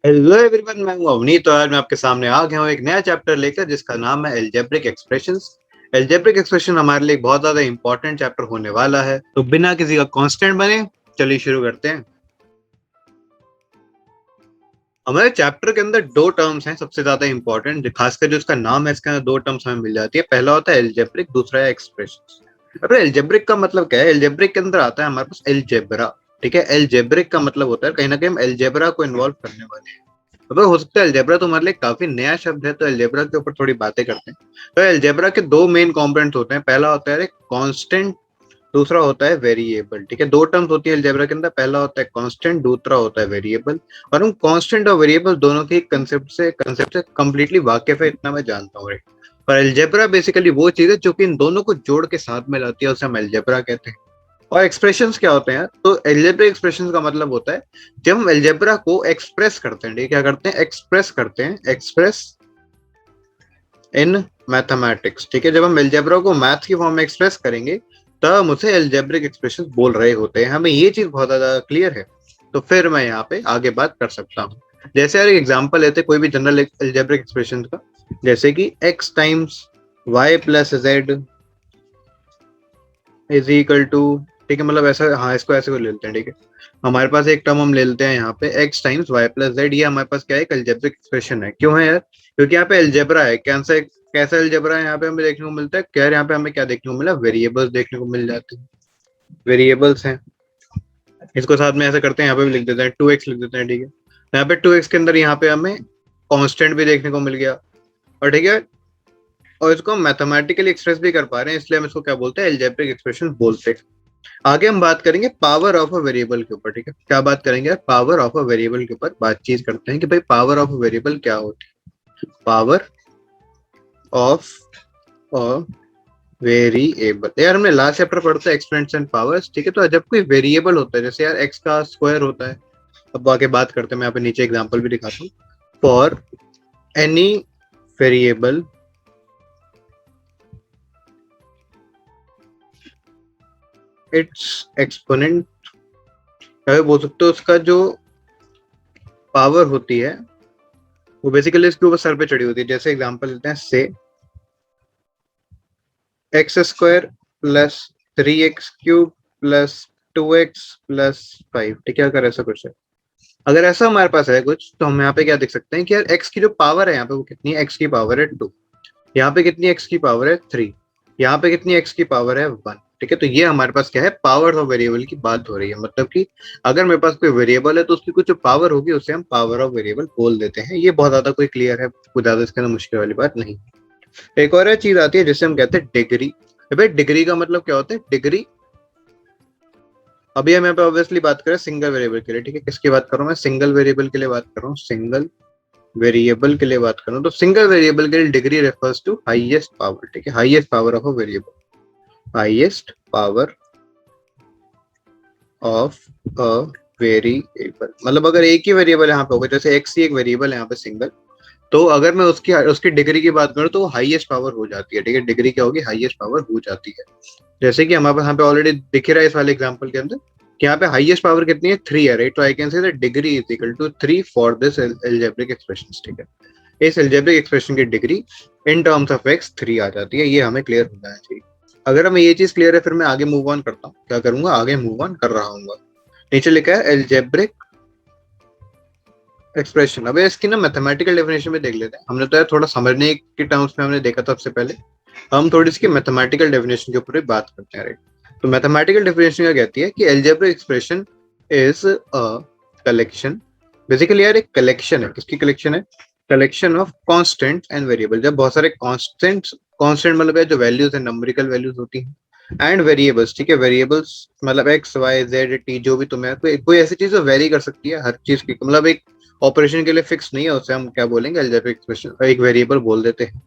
Hello everyone, मैं हूं अवनीत। तो आज मैं आपके सामने आ गया हूं एक नया चैप्टर लेकर जिसका नाम है एल्जेब्रिक एक्सप्रेशंस। एल्जेब्रिक एक्सप्रेशन हमारे लिए बहुत ज्यादा इंपॉर्टेंट चैप्टर होने वाला है, तो बिना किसी का कांस्टेंट बने चलिए शुरू करते हैं। हमारे चैप्टर के अंदर दो टर्म्स हैं सबसे ज्यादा इंपॉर्टेंट, खासकर जो उसका नाम है इसके अंदर दो टर्म्स हमें मिल जाती है। पहला होता है एल्जेब्रिक, दूसरा है एक्सप्रेशन। अब एल्जेब्रिक का मतलब क्या है? एल्जेब्रिक के अंदर आता है हमारे पास एल्जेब्रा। ठीक है, एल्जेब्रिक का मतलब होता है कहीं ना कहीं हम एल्जेब्रा को इन्वॉल्व करने वाले हैं। अगर हो सकता है अलजेब्रा तुम्हारे लिए काफी नया शब्द है, तो अलजेब्रा के ऊपर थोड़ी बातें करते हैं। तो अलजेब्रा के दो मेन कंपोनेंट्स होते हैं। पहला होता है कांस्टेंट, दूसरा होता है वेरिएबल। ठीक है, दो टर्म्स होती है अलजेब्रा के अंदर, पहला होता है कांस्टेंट, दूसरा होता है वेरिएबल। और हम कांस्टेंट और वेरिएबल दोनों के कंसेप्ट से कंप्लीटली वाकिफ है, इतना मैं जानता हूँ। पर अलजेब्रा बेसिकली वो चीज है जो कि इन दोनों को जोड़ के साथ में लाती है, उसे हम अलजेब्रा कहते हैं। और एक्सप्रेशंस क्या होते हैं? तो एल्जेब्रिक एक्सप्रेशंस का मतलब होता है जब हम एल्जेब्रा को एक्सप्रेस करते हैं। ठीक है, क्या करते हैं? एक्सप्रेस करते हैं, एक्सप्रेस इन मैथमेटिक्स। ठीक है, जब हम एल्जेब्रा को मैथ की फॉर्म में एक्सप्रेस करेंगे तब हम उसे एल्जेब्रिक एक्सप्रेशंस बोल रहे होते हैं। हमें ये चीज बहुत ज्यादा क्लियर है, तो फिर मैं यहाँ पे आगे बात कर सकता हूँ। जैसे यार एक एग्जांपल लेते हैं कोई भी जनरल एल्जेब्रिक एक्सप्रेशन का, जैसे कि x times y plus Z is equal to. ठीक है, मतलब ऐसा, हाँ इसको ऐसे को ले लेते हैं। ठीक है, हमारे पास एक टर्म हम ले लेते हैं यहाँ पे x times y plus Z. ये हमारे पास क्या है? एक अलजेब्रिक एक्सप्रेशन है। क्यों है यार? क्योंकि यहाँ पे अलजेब्रा है। कैसा कैसा अलजेब्रा है? यहाँ पे हमें देखने को मिलता है क्या यार? यहाँ पे हमें क्या देखने को मिला? वेरिएबल्स देखने को मिल जाते हैं। वेरिएबल्स हैं, इसको साथ में ऐसा करते हैं, यहाँ पे भी लिख देते हैं 2x लिख देते हैं। ठीक है, तो यहाँ पे 2x के अंदर यहाँ पे हमें कॉन्स्टेंट भी देखने को मिल गया। और ठीक है, और इसको हम मैथमेटिकली एक्सप्रेस भी कर पा रहे हैं, इसलिए हम इसको क्या बोलते हैं? एल्जेब्रिक एक्सप्रेशन बोलते हैं। आगे हम बात करेंगे पावर ऑफ अ वेरिएबल के ऊपर। ठीक है, क्या बात करेंगे? पावर ऑफ अ वेरिएबल के ऊपर बातचीत करते हैं कि भाई पावर ऑफ अ वेरिएबल क्या होती है। पावर ऑफ अ वेरिएबल, यार हमने लास्ट चैप्टर पढ़ा था एक्सपेंशन एंड पावर्स। ठीक है, तो जब कोई वेरिएबल होता है, जैसे यार एक्स का स्क्वायर होता है। अब आगे बात करते हैं, मैं यहाँ पे नीचे एग्जांपल भी दिखाता हूँ। For any variable it's exponent, बोल सकते हो उसका जो पावर होती है वो बेसिकली इसके ऊपर सर पे चढ़ी होती है। जैसे एग्जांपल लेते हैं, से x square plus 3x³ plus 2x+5। ठीक है, अगर ऐसा कुछ है, अगर ऐसा हमारे पास है कुछ, तो हम यहाँ पे क्या देख सकते हैं कि यार एक्स की जो पावर है यहाँ पे वो कितनी है? एक्स की पावर है 2। यहाँ पे कितनी एक्स की पावर है? 3। यहाँ पे कितनी एक्स की पावर है? 1। ठीक है, तो ये हमारे पास क्या है? पावर ऑफ वेरिएबल की बात हो रही है। मतलब कि अगर मेरे पास कोई वेरिएबल है तो उसकी कुछ पावर होगी, उसे हम पावर ऑफ वेरिएबल बोल देते हैं। ये बहुत ज्यादा कोई क्लियर है, कुछ ज्यादा इसके अंदर मुश्किल वाली बात नहीं। एक और चीज आती है जिसे हम कहते हैं डिग्री। भाई डिग्री का मतलब क्या होता है? डिग्री, अभी हम यहाँ पे ऑब्वियसली बात करें सिंगल वेरिएबल के लिए। ठीक है, किसकी बात कर रहा हूँ मैं? सिंगल वेरिएबल के लिए बात कर रहा हूँ। सिंगल वेरिएबल के लिए बात कर रहा हूँ, तो सिंगल वेरिएबल के लिए degree refers to highest power. ठीक है, highest power of a variable, highest power of a variable. मतलब अगर एक ही वेरिएबल यहाँ पे होगा, जैसे एक्स ही एक वेरिएबल है यहाँ पे सिंगल, तो अगर मैं उसकी उसकी डिग्री की बात करूँ तो वो हाईएस्ट पावर हो जाती है। ठीक है, डिग्री क्या होगी? हाईएस्ट पावर हो जाती है। जैसे कि हमारे यहाँ पे ऑलरेडी दिख रहा है इस वाले एग्जांपल के अंदर कि यहाँ पे हाईएस्ट पावर कितनी है? 3 है, राइट? तो I can say the degree is equal to 3 for this algebraic expression. ठीक है, इस एल्जेब्रिक एक्सप्रेशन की degree in terms of X 3 आ जाती है। ये हमें क्लियर हो जाना चाहिए। अगर हमें ये चीज क्लियर है, फिर मैं आगे मूव ऑन करता हूँ। क्या करूंगा? आगे मूव ऑन कर रहा हूँ। नीचे लिखा है एल्जेब्रिक एक्सप्रेशन। अब इसकी ना मैथमेटिकल डेफिनेशन में देख लेते हैं। हमने तो यार थोड़ा समझने के टर्म्स में हमने देखा था सबसे पहले, हम थोड़ी इसकी मैथमेटिकल डेफिनेशन के ऊपर भी बात करते हैं, राइट? तो मैथमेटिकल डेफिनेशन क्या कहती है कि algebraic expression is a collection. Basically यार एक कलेक्शन है। किसकी कलेक्शन है? Collection of constant and variable. जब बहुत सारे कांस्टेंट्स, कांस्टेंट मतलब है जो वैल्यूज है, नंबरिकल वैल्यूज होती हैं, एंड वेरिएबल्स। ठीक है, वेरिएबल्स मतलब एक्स वाई जेड टी, जो भी तुम्हें कोई ऐसी चीज जो वेरी कर सकती है हर चीज की, मतलब एक ऑपरेशन के लिए फिक्स नहीं है, उसे हम क्या बोलेंगे? एल्जेब्रिक एक्सप्रेशन, एक वेरिएबल बोल देते हैं।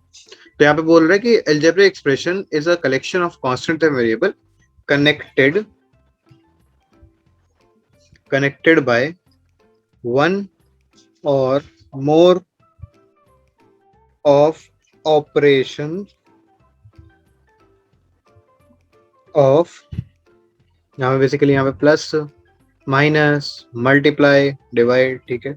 तो यहाँ पे बोल रहे हैं कि algebraic expression is a collection of constant and variable connected connected by one और मोर ऑफ ऑपरेशन ऑफ, यहाँ पे बेसिकली यहाँ पे प्लस माइनस मल्टीप्लाई डिवाइड। ठीक है,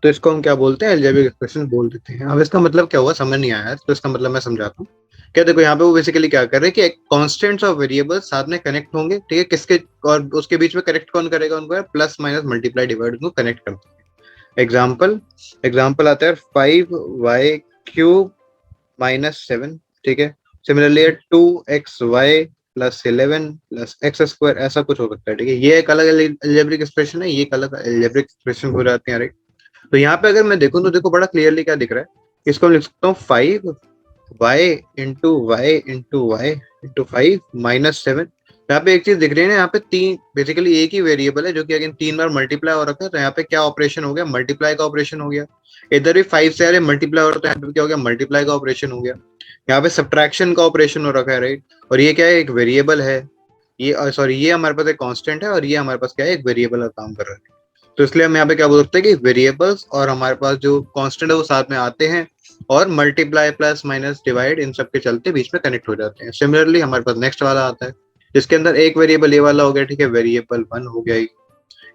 तो इसको हम क्या बोलते हैं, अलजेब्रिक एक्सप्रेशन बोल देते हैं। अब इसका मतलब क्या हुआ समझ नहीं आया, तो इसका मतलब मैं समझाता हूँ। क्या देखो यहाँ पे वो बेसिकली क्या कर रहे हैं कि कॉन्स्टेंट्स और वेरिएबल्स साथ में कनेक्ट होंगे, ठीक है, किसके, और उसके बीच में कनेक्ट कौन करेगा उनको, प्लस माइनस मल्टीप्लाई डिवाइड, उनको कनेक्ट करते हैं। एग्जाम्पल एग्जाम्पल आता है 5y³ -7, ठीक है। सिमिलरली 2xy +11 + x², ऐसा कुछ हो सकता है, ठीक है। ये एक अलग अलजेब्रिक एक्सप्रेशन है, ये एक अलग अलजेब्रिक एक्सप्रेशन हो जाते हैं, राइट। तो यहाँ पे अगर मैं देखूं तो देखो बड़ा क्लियरली क्या दिख रहा है, इसको लिख सकता हूँ 5y × y × y × 5 -7। यहाँ पे एक चीज दिख रही है ना, यहाँ पे तीन, बेसिकली एक ही वेरिएबल है जो कि अगेन 3 बार मल्टीप्लाई हो रखा है, तो यहाँ पे क्या ऑपरेशन हो गया, मल्टीप्लाई का ऑपरेशन हो गया। इधर भी 5 से आ रहे मल्टीप्लाई हो रहा है, तो यहाँ पे क्या हो गया, मल्टीप्लाई का ऑपरेशन हो गया। यहाँ पे सब्ट्रैक्शन का ऑपरेशन हो रखा है, राइट। और ये क्या है, एक वेरिएबल है, ये सॉरी ये हमारे पास एक कांस्टेंट है, और ये हमारे पास क्या है, एक वेरिएबल का काम कर रहा है। तो इसलिए हम यहाँ पे क्या बोल सकते हैं कि वेरिएबल्स और हमारे पास जो कांस्टेंट है वो साथ में आते हैं, और multiply plus minus divide in सब के चलते बीच में कनेक्ट हो जाते हैं। सिमिलरली हमारे पास नेक्स्ट वाला आता है, जिसके अंदर एक वेरिएबल ये वाला हो गया, ठीक है, वेरिएबल 1 हो गया,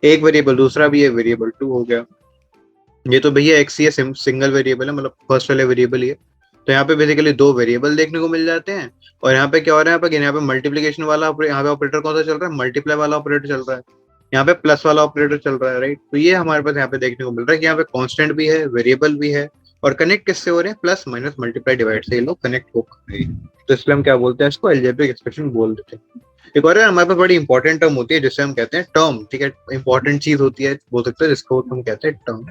एक वेरिएबल दूसरा भी है, वेरिएबल 2 हो गया। ये तो भैया एक्स ही है, सिंगल वेरिएबल है, मतलब फर्स्ट वाले वेरिएबल ही है। तो यहाँ पे बेसिकली दो वेरिएबल देखने को मिल जाते हैं। और यहाँ पे क्या हो रहा है, यहाँ पे मल्टीप्लीकेशन वाला यहाँ पे ऑपरेटर कौन सा चल रहा है, मल्टीप्लाई वाला ऑपरेटर चल रहा है। यहाँ पे प्लस वाला ऑपरेटर चल रहा है, राइट। तो ये हमारे पास यहाँ पे देखने को मिल रहा है कि यहाँ पे कांस्टेंट भी है, वेरिएबल भी है, और कनेक्ट किससे हो रहे हैं, प्लस माइनस मल्टीप्लाई डिवाइड से ये लोग कनेक्ट हो रहे हैं। तो इसलिए हम क्या बोलते हैं, इसको अलजेब्रिक एक्सप्रेशन बोल देते हैं। एक और है हमारे पास बड़ी इंपॉर्टेंट टर्म होती है जिससे हम कहते हैं टर्म, ठीक है, इंपॉर्टेंट चीज होती है बोल सकते हैं, जिसको हम कहते हैं टर्म।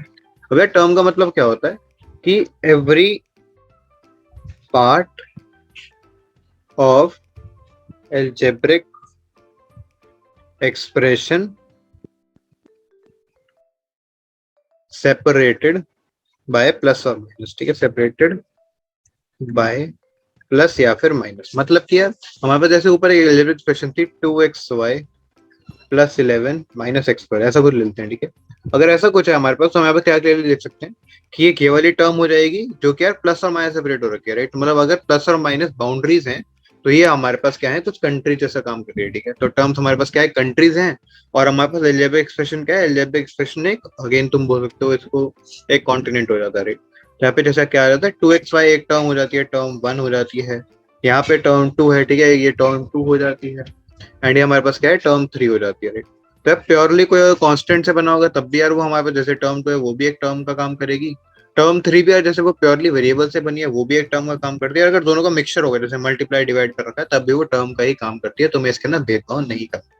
अब यार टर्म का मतलब क्या होता है कि every part of algebraic expression separated by plus और माइनस, ठीक है, सेपरेटेड बाय प्लस या फिर माइनस। मतलब कि यार हमारे पास जैसे ऊपर एक अलजेब्रिक एक्सप्रेशन थी 2xy +11 -x², ऐसा कुछ लेते हैं, ठीक है। अगर ऐसा कुछ है हमारे पास तो हम यहाँ पे क्या क्लियरली देख सकते हैं कि ये केवल ही टर्म हो जाएगी जो कि यार प्लस और माइनस सेपरेट हो रखी है, राइट। मतलब अगर प्लस और माइनस बाउंड्रीज हैं तो ये हमारे पास क्या है, कुछ कंट्री जैसा काम कर रही है, ठीक है। तो टर्म्स हमारे पास क्या है, कंट्रीज हैं, और हमारे पास अलजेब्रिक एक्सप्रेशन क्या है, अलजेब्रिक एक्सप्रेशन एक, अगेन तुम बोल सकते हो इसको एक कॉन्टिनेंट हो जाता है, राइट। यहाँ पे जैसा क्या आ जाता है, 2xy एक टर्म हो जाती है, टर्म 1 हो जाती है, यहाँ पे टर्म 2 है, ठीक है, ये टर्म 2 हो जाती है, एंड ये हमारे पास क्या है, टर्म 3 हो जाती है, राइट। तो यार प्योरली कोई कांस्टेंट से बना होगा तब भी यार वो हमारे पास, जैसे टर्म 2 है वो भी एक टर्म का काम करेगी, टर्म 3 भी यार जैसे वो प्योरली वेरिएबल से बनी है वो भी एक टर्म का काम करती है। अगर दोनों का मिक्सचर होगा जैसे मल्टीप्लाई डिवाइड कर रखा है तब भी वो टर्म का ही काम करती है। तुम्हें इसके अंदर भेदभाव नहीं करना,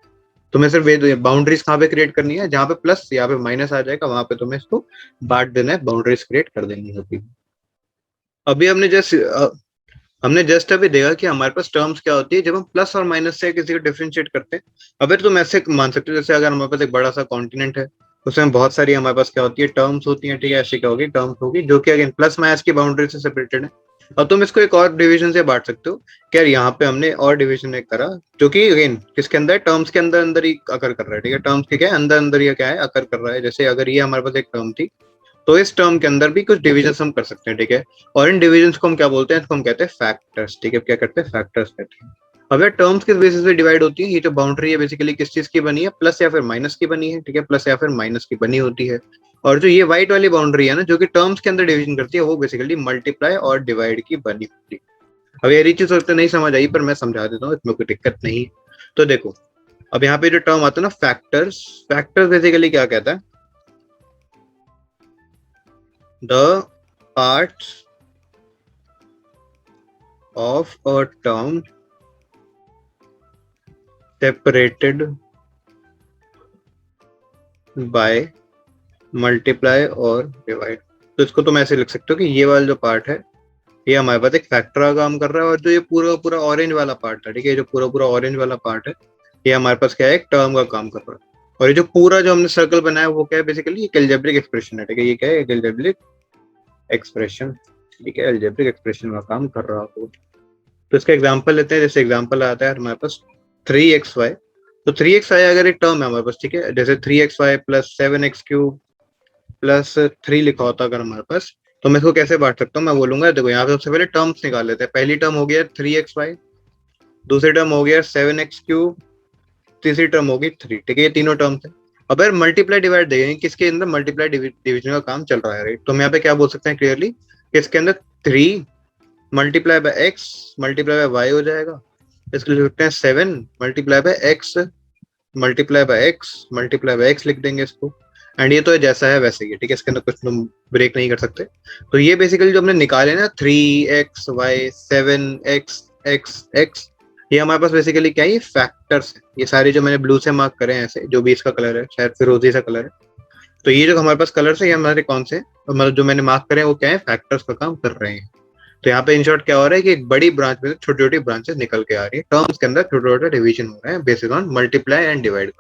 तुम्हें सिर्फ बाउंड्रीज कहाँ पे क्रिएट करनी है, जहाँ पे प्लस या पे माइनस आ जाएगा वहां पे तुम्हें इसको बांट देना है, बाउंड्रीज क्रिएट कर देनी होती है। अभी हमने जस्ट अभी देखा कि हमारे पास टर्म्स क्या होती है जब हम प्लस और माइनस से किसी को डिफरेंशिएट करते हैं। अगर तुम ऐसे मान सकते हो जैसे अगर हमारे पास एक बड़ा सा कॉन्टिनेंट है, उसमें बहुत सारी हमारे पास क्या होती है, टर्म्स होती हैं, ठीक है। ऐसी क्या होगी, टर्म्स होगी जो कि अगेन प्लस माइनस की बाउंड्री से सेपरेटेड है। और तुम इसको एक और डिवीजन से बांट सकते हो कि यार यहाँ पे हमने और डिवीजन एक करा जो कि अगेन किसके अंदर, टर्म्स के अंदर अंदर ही अकर कर रहा है, ठीक है। टर्म्स के क्या है, अंदर अंदर ये क्या है, अकर कर रहा है। जैसे अगर ये हमारे पास एक टर्म थी तो इस टर्म के अंदर भी कुछ डिविजन हम कर सकते हैं, ठीक है। और इन डिविजन को हम क्या बोलते हैं, इसको हम कहते हैं फैक्टर्स, ठीक है। क्या करते हैं, फैक्टर्स कहते हैं। अब यार टर्म्स किस बेसिस पे डिवाइड होती है, ये जो बाउंड्री है बेसिकली किस चीज की बनी है, प्लस या फिर माइनस की बनी है, ठीक है, प्लस या फिर माइनस की बनी होती है। और जो ये व्हाइट वाली बाउंड्री है ना जो कि टर्म्स के अंदर डिवीजन करती है, वो बेसिकली मल्टीप्लाई और डिवाइड की बनी होती है। अब यार ये चीज तो नहीं समझ आई पर मैं समझा देता हूँ, इसमें कोई दिक्कत नहीं। तो देखो अब यहाँ पे जो टर्म आता है ना फैक्टर्स, फैक्टर्स बेसिकली क्या कहता है, the parts of a term separated by multiply और divide। तो इसको तुम ऐसे लिख सकते हो कि ये वाला जो पार्ट है ये हमारे पास एक फैक्टर का काम कर रहा है, और जो ये पूरा पूरा ऑरेंज वाला पार्ट है, ठीक है, जो पूरा पूरा ऑरेंज वाला पार्ट है ये हमारे पास क्या है, एक टर्म का काम कर रहा है। और ये जो पूरा जो हमने सर्कल बनाया वो क्या है, बेसिकली एक अलजेब्रिक एक्सप्रेशन है, ठीक है। ये क्या है, एक अलजेब्रिक एक्सप्रेशन, ठीक है, अलजेब्रिक एक्सप्रेशन का काम कर रहा हो। तो इसका एग्जांपल लेते हैं। जैसे एग्जांपल आता है हमारे पास 3xy, तो 3xy अगर एक टर्म है हमारे पास, ठीक है, जैसे 3xy +7x³ +3 लिखा होता अगर हमारे पास, तो मैं इसको कैसे बांट सकता हूँ, मैं बोलूंगा देखो यहाँ पे सबसे पहले टर्म्स निकाल लेते हैं। पहली टर्म हो गया 3xy, दूसरी टर्म हो गया 7x³, तीसरी टर्म होगी 3, ठीक है, ये तीनों टर्म्स है। अब यार मल्टीप्लाई डिवाइड देखेंगे किसके अंदर मल्टीप्लाई डिवीजन का काम चल रहा है, राइट। तो हम यहाँ पे क्या बोल सकते हैं क्लियरली कि इसके अंदर 3 multiply by X multiply by Y हो जाएगा। इसको लिख सकते हैं 7 multiply by X multiply by X लिख देंगे इसको। एंड ये तो जैसा है वैसे ही है, ठीक है, इसके अंदर कुछ तुम ब्रेक नहीं कर सकते। तो ये बेसिकली जो हमने निकाले ना 3xy 7x, ये हमारे पास बेसिकली क्या है, ये फैक्टर्स है। ये सारे जो मैंने ब्लू से मार्क करे हैं ऐसे, जो भी इसका कलर है, शायद फिरोजी सा कलर है। तो ये जो हमारे पास कलर है ये हमारे कौन से, मतलब जो मैंने मार्क करे हैं वो क्या है, फैक्टर्स का काम कर रहे हैं। तो यहाँ पे इन शॉर्ट क्या हो रहा है कि एक बड़ी ब्रांच में छोटी छोटी ब्रांचेस निकल के आ रही है, टर्म्स के अंदर छोटे छोटे डिवीजन हो रहे हैं basis on multiply and divide.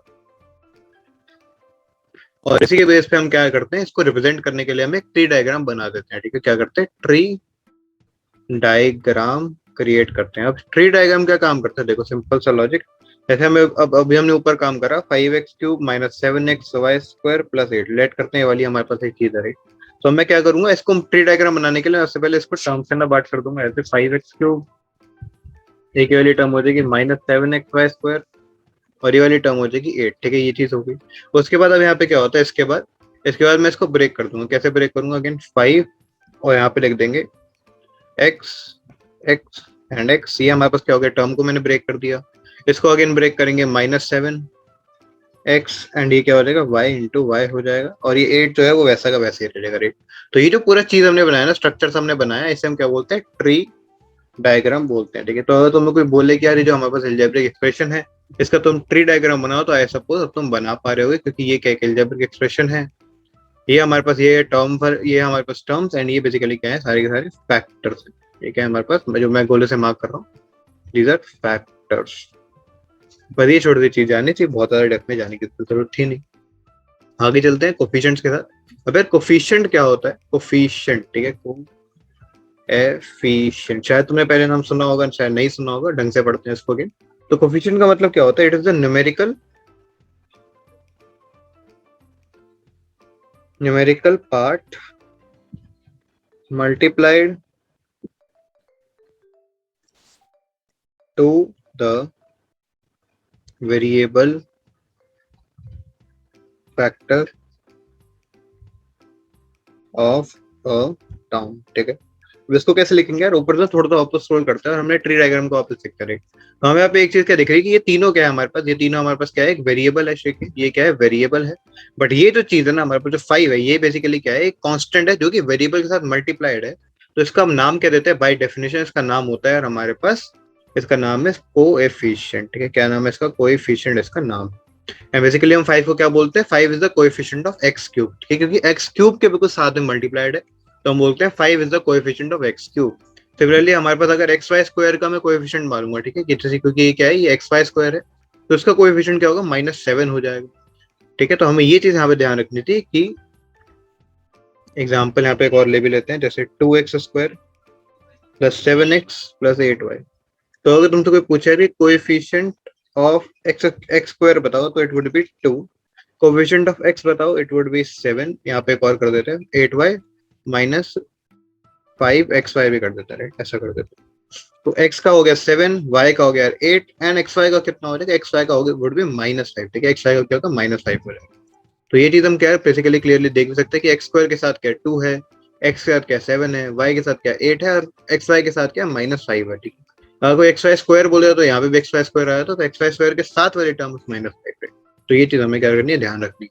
और इसी के बेस पे हम क्या करते हैं, इसको रिप्रेजेंट करने के लिए हम एक ट्री डायग्राम बना देते हैं, ठीक है। क्या करते हैं, ट्री डायग्राम क्रिएट करते हैं। अब ट्री डायग्राम क्या काम करता है, देखो सिंपल सा लॉजिक। जैसे हमें अब अभी हमने ऊपर काम करा 5x³ minus 7xy² plus 8 late करते हैं, वाली हमारे पास एक चीज है। तो मैं क्या करूंगा, इसको ट्री डायग्राम बनाने के लिए सबसे पहले इसको टर्म्स के अंदर बांट कर दूंगा। ऐसे 5x³, एक वाली टर्म हो जाएगी -7xy² और ये वाली टर्म हो जाएगी 8, ठीक है, ये चीज हो गई। उसके बाद अब यहाँ पे क्या होता है, इसके बाद मैं इसको ब्रेक कर दूंगा। कैसे ब्रेक करूंगा, अगेन 5 और यहाँ पे लिख देंगे x एंड x। ये हमारे पास क्या हो गया, टर्म को मैंने ब्रेक कर दिया। इसको अगेन ब्रेक करेंगे -7x एंड ये क्या हो जाएगा, y इंटू वाई हो जाएगा। और ये 8 जो है वो वैसा का वैसे ही रहेगा, राइट। तो ये जो पूरा चीज हमने बनाया ना, स्ट्रक्चर हमने बनाया, इसे हम क्या बोलते हैं, ट्री डायग्राम बोलते हैं, ठीक है। तो अगर तुम्हें कोई बोले कि यार ये जो हमारे पास अलजेब्रिक एक्सप्रेशन है इसका तुम ट्री डायग्राम बनाओ, तो आई सपोज अब तुम बना पा रहे होगे, क्योंकि ये क्या अलजेब्रिक एक्सप्रेशन है। ये हमारे पास ये टर्म पर, ये हमारे पास टर्म्स एंड ये बेसिकली क्या है, सारे के सारे फैक्टर्स। ये क्या है हमारे पास, जो मैं गोले से मार्क कर रहा हूँ, दीज आर फैक्टर्स। पर ये छोटी सी चीज जाननी चाहिए, बहुत ज्यादा डेप्थ में जाने की जरूरत थी नहीं। आगे चलते हैं कोफिशिएंट्स के साथ। अब यार कोफिशिएंट क्या होता है, कोफिशिएंट, ठीक है, कोएफिशिएंट शायद तुमने पहले नाम सुना होगा, शायद नहीं सुना होगा, ढंग से पढ़ते हैं इसको अगेन। तो कोफिशिएंट का मतलब क्या होता है, it is the numerical part multiplied to the variable factor of a term, ठीक है। इसको कैसे लिखेंगे यार, ऊपर से थोड़ा सा वापस स्क्रॉल करते हैं और हमने ट्री डायग्राम को वापस चेक करें। तो हमें यहाँ पे एक चीज क्या दिख रही है कि ये तीनों क्या है हमारे पास, ये तीनों हमारे पास क्या है, एक वेरिएबल है, ये क्या है, वेरिएबल है। बट ये जो चीज है ना हमारे पास, जो 5 है, ये बेसिकली क्या है, एक कांस्टेंट है जो कि वेरिएबल के साथ मल्टीप्लाइड है। तो इसका हम नाम क्या देते हैं, बाय डेफिनेशन इसका नाम होता है यार हमारे पास, इसका नाम है कोएफिशिएंट, ठीक है। क्या नाम है इसका, कोएफिशिएंट इसका नाम। एंड बेसिकली हम 5 को क्या बोलते हैं, 5 is the coefficient of x³, ठीक है, क्योंकि x³ के बिल्कुल साथ में मल्टीप्लाइड है, तो हम बोलते हैं 5 is the coefficient of x³। Similarly हमारे पास अगर xy² का मैं कोएफिशिएंट मारूंगा, ठीक है, क्योंकि ये क्या है, ये xy² है, तो इसका कोएफिशिएंट क्या होगा, -7 हो जाएगा, ठीक है। तो हमें ये चीज यहाँ पे ध्यान रखनी थी कि एग्जाम्पल यहाँ पे एक और ले भी लेते हैं, जैसे 2x² plus 7x plus 8y। तो अगर तुमसे कोई पूछे कि कोएफिशिएंट ऑफ x² बताओ, तो it would be 2। Coefficient of x बताओ, इट वुड बी 7। यहाँ पे एक और कर देते हैं, 8y माइनस 5xy भी कर देता है, ऐसा कर देते हैं। तो x का हो गया 7, y का हो गया 8 एंड xy का कितना हो जाएगा, xy का हो गया वुड बी -5, ठीक है, xy का क्या होगा, -5 हो जाएगा। तो ये चीज हम क्या है बेसिकली क्लियरली देख भी सकते हैं कि x² के साथ क्या 2 है, x के साथ क्या 7 है, y के साथ क्या 8 है और xy के साथ क्या -5 है, ठीक है। अगर कोई xy² बोले तो यहाँ पे भी xy² आया तो xy² के साथ वाले टर्म -5 है। तो ये चीज हमें क्या करनी है, ध्यान रखनी।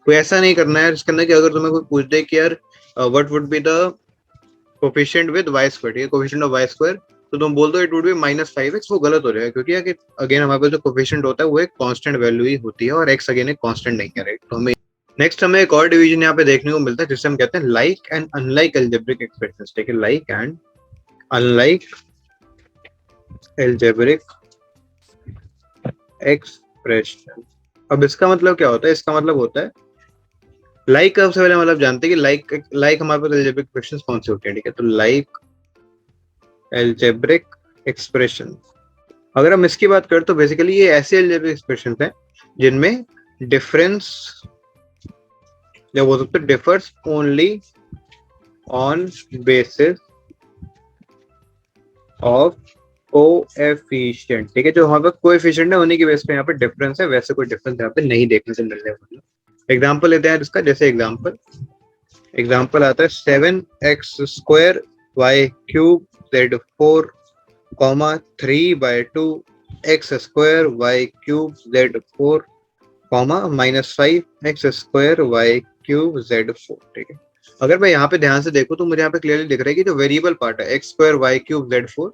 कोई ऐसा नहीं करना है इसके अंदर कि अगर तुम्हें कोई पूछ दे कि यार what would be the coefficient with y², ये कोफिशिएंट ऑफ y², तो तुम बोल दो इट वुड बी -5x, वो गलत हो जाएगा, क्योंकि अगेन हमारे पास जो कोफिशिएंट होता है वो एक कांस्टेंट वैल्यू ही होती है और x अगेन एक कांस्टेंट नहीं है, राइट। तो हमें नेक्स्ट हमें एक और डिवीजन यहाँ पे देखने को मिलता है जिसे हम कहते हैं like and unlike algebraic expressions, ठीक है, like and unlike algebraic expression. अब इसका मतलब क्या होता है, इसका मतलब होता है लाइक सबसे पहले मतलब जानते हैं कि लाइक हमारे पास अलजेब्रिक एक्सप्रेशंस कौन से होते हैं, ठीक है। तो लाइक अलजेब्रिक एक्सप्रेशन, अगर हम इसकी बात करें तो बेसिकली ये ऐसे अलजेब्रिक एक्सप्रेशंस हैं जिनमें डिफरेंस जब हो सकता है differs only on basis of coefficient, ठीक है। जो हमारे पास कोएफिशिएंट है उन्हीं की बेस पे यहाँ पे डिफरेंस है, वैसे कोई डिफरेंस यहाँ पे नहीं देखने से मिलने वाला। एग्जाम्पल लेते हैं इसका, जैसे एग्जाम्पल आता है 7x² y³ z4 3/2 x² y³ z4 -5x² y³ z4। ठीक है, अगर मैं यहाँ पे ध्यान से देखूं तो मुझे यहाँ पे क्लियरली दिख रहा है कि जो वेरिएबल पार्ट है x² y³ z4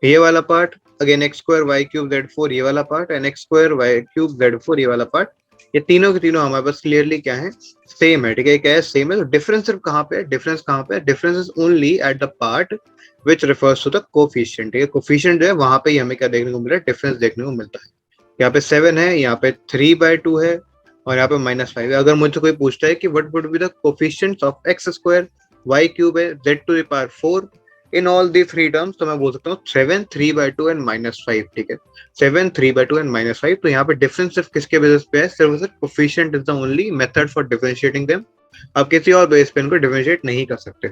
ये वाला part, again x² y³ z4 ये वाला part, and x² y³ z4 ये वाला पार्ट, ये तीनों के तीनों हमारे पास क्लियरली क्या है, सेम है। ठीक है, क्या है, सेम है। तो डिफरेंस सिर्फ कहाँ पे है, डिफरेंस कहाँ पे है, difference is only at the part which refers to the coefficient. ठीक है, कोफिशिएंट जो है वहां पे ही हमें क्या देखने को मिल रहा है, डिफरेंस देखने को मिलता है। यहाँ पे 7 है, यहाँ पे 3/2 है, और यहाँ पे -5 है। अगर मुझसे कोई पूछता है कि what would be the coefficients of x² y³ है z⁴ in all the three terms, तो मैं बोल सकता हूँ 7 3/2 एंड -5। ठीक है, 7 3/2 एंड -5। तो यहाँ पे डिफरेंस सिर्फ किसके बेसिस पे है, सिर्फ coefficient is the only method for differentiating them. आप किसी और बेस पे इनको डिफरेंशिएट नहीं कर सकते।